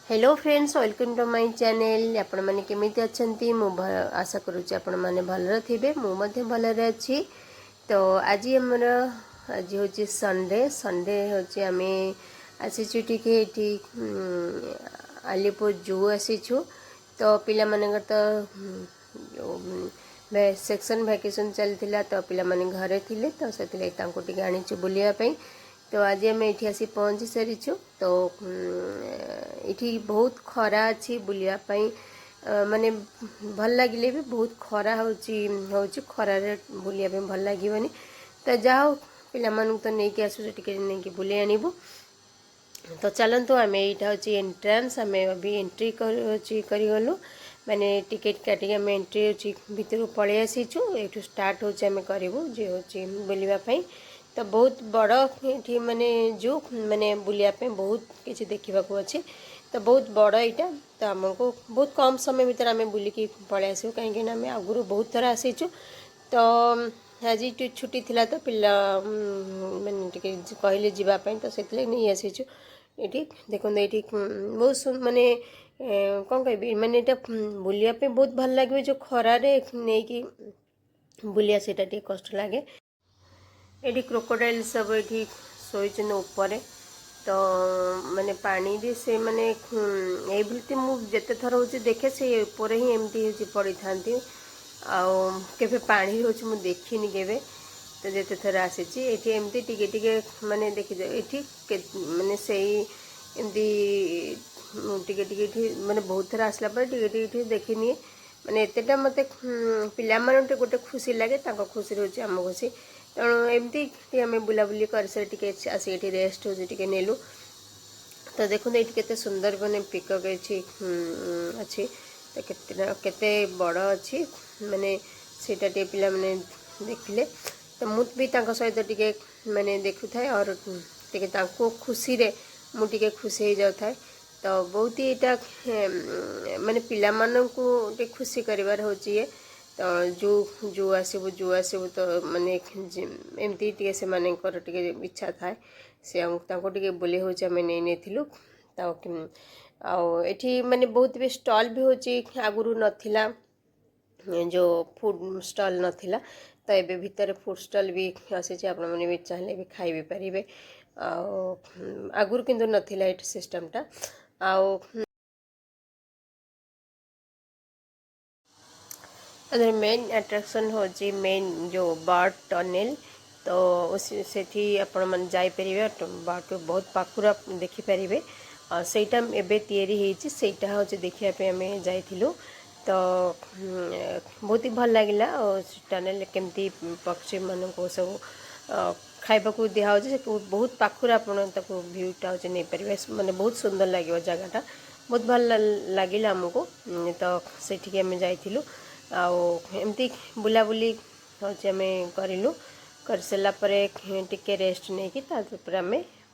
Hello friends, welcome to my channel. आपण माने केमिति अछंती मु आशा करूची आपण माने भलर थिबे। मु मध्ये भलर अछि। तो आज हमर आज होची संडे होची आमे आसीछु टिके एठी आलीपुर जू आसीछु। तो पिला माने तो सेक्शन वैकेशन चलथिला तो पिला माने घरे थिले तो सेतिले तांको टिके आनिछु बुलिया पई। तो आज आम ये आसी पहुँची सारीचु। तो ये बहुत खरा अच्छी बुलायापी माने भल लगे भी बहुत खरा हो खरार बुलाया भल लगे। तो जाओ पिला तो नहीं कि आसु नहीं बुले आनबू। तो चलतु आम यहाँ हूँ एंट्रांस आम अभी एंट्री करगलु माने टिकेट काटिक आम एंट्री भितर पलि आसीचु। ये स्टार्ट होम करूँ जे हूँ बुलावाई। तो बहुत बड़ ये माने जो माने बुलायापी बहुत किसी देखा अच्छे। तो बहुत बड़ यहाँ तो आमको बहुत कम समय भर आम बुलिकी पलि आसू कहीं आम आगुरी बहुत थर आसीचु। तो आज छुट्टी थिला तो पिला माने कहले जीवाई तो से नहीं आसीचु। ये देखो ये बहुत माने कौन कह माने बुलायापी बहुत भल लगे। जो खरारे नहीं कि बुलिया से कष्ट लगे। ये क्रोकोडाइल सब ये शोचन ऊपर। तो माने पानी भी से माने ये मुझे थर हो देखे से ऊपर ही एमती पड़ी था आवे पानी रोच मुझे देखनी केवे। तो जिते थर आसी एमती टिके माने देखी ये माने से एमती टिके माने बहुत थर आसला टिके देखनी माने एतेटा मत पिला गोटे खुशी लगे खुशी रोचे आम खुशी। तेणु एमती आम बुलाबुली कर आसिक रेस्ट हो नेलु। तो देखो ये केते सुंदर माने पिकक अच्छी तो केते बड़ अच्छी माने सेटा पिला माने देखिले। तो मुझ भी सहित टिके माने देखु थाए और टिके खुशी रे मुझे खुशी हो जाए। तो बहुत ही यहाँ माने पिला माननकु खुशी करिवार होची ये। तो जो आसबू तो माने एमती टे से मानकर टे इच्छा थाए से टे बुले हो नहीं नहीं। तो ये माने बहुत भी स्टॉल भी होची आगुरु नथिला जो फूड स्टॉल नथिला। तो ये भितर फूड स्टॉल भी आसी आप भी चाहिए भी खाई भी पारे। आगुरु किंतु नथिला ये सिस्टमटा आउ अदर मेन अट्रैक्शन हो मेन जो बर्ड टनेल। तो उसी आपण मन जाई परिबे बर्ड को बहुत पाखुरा देखि परिबे। सेटा एबे तयारी हेछि सेटा हो देखिया पे हमें जाइथिलु। तो बहुत ही भल लागिला और टनेल केमती पक्षी मन को सब खाइबा को दिया हो बहुत पाखुरा आपण ताको व्यूटा हो नहीं परिबे माने बहुत सुंदर लागियो जगहटा बहुत भल लागिला हमको। तो सेठी हमें जाइथिलु आमती बुलाबुली हूँ आम करूँ कर सारापर टिके रेस्ट नहीं कि आम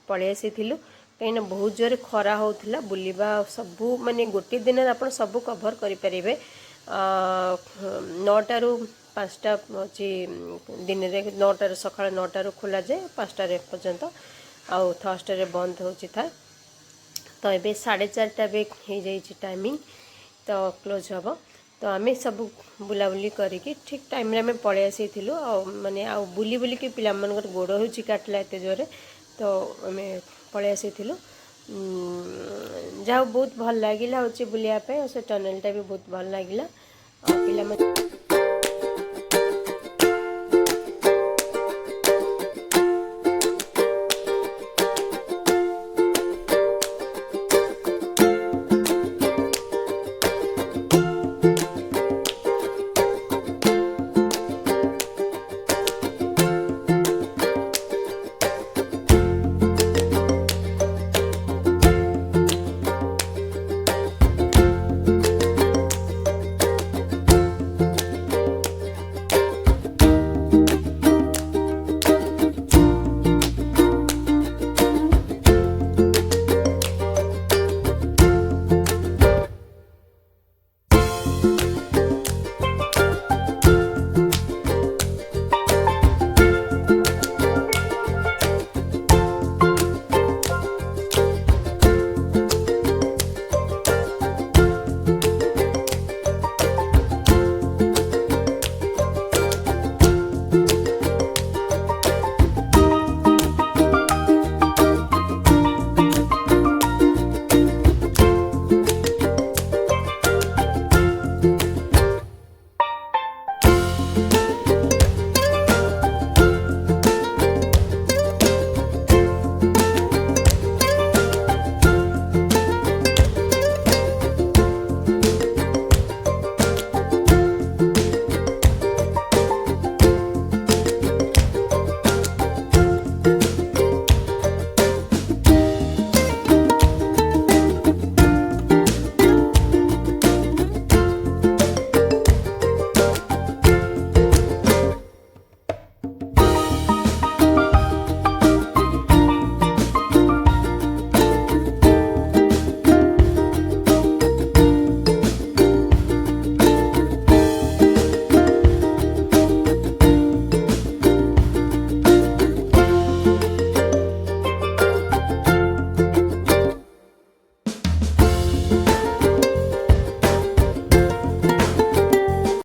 पलि आसी कहीं बहुत जोर खरा होता बुलवा सबू माने गोटे दिन आप सब कभर करें। 9 टा 5टा अच्छी दिन में 9 सका 9 खोल जाए 5टा पर्यंत आउ थर्सडे बंद होता था। तो ये 4:30 भी हो जाए टाइमिंग तो क्लोज हम। तो आम सब बुलाबुली करके ठीक टाइम रे आम पलि आसी माने आ बुली बुली कि पिला मानकर गोड़ हो काटला एत जोरे। तो आम पलि आसी जहाँ बहुत भल लगे बुलायापी से टनेलटा भी बहुत भल लगे। पिला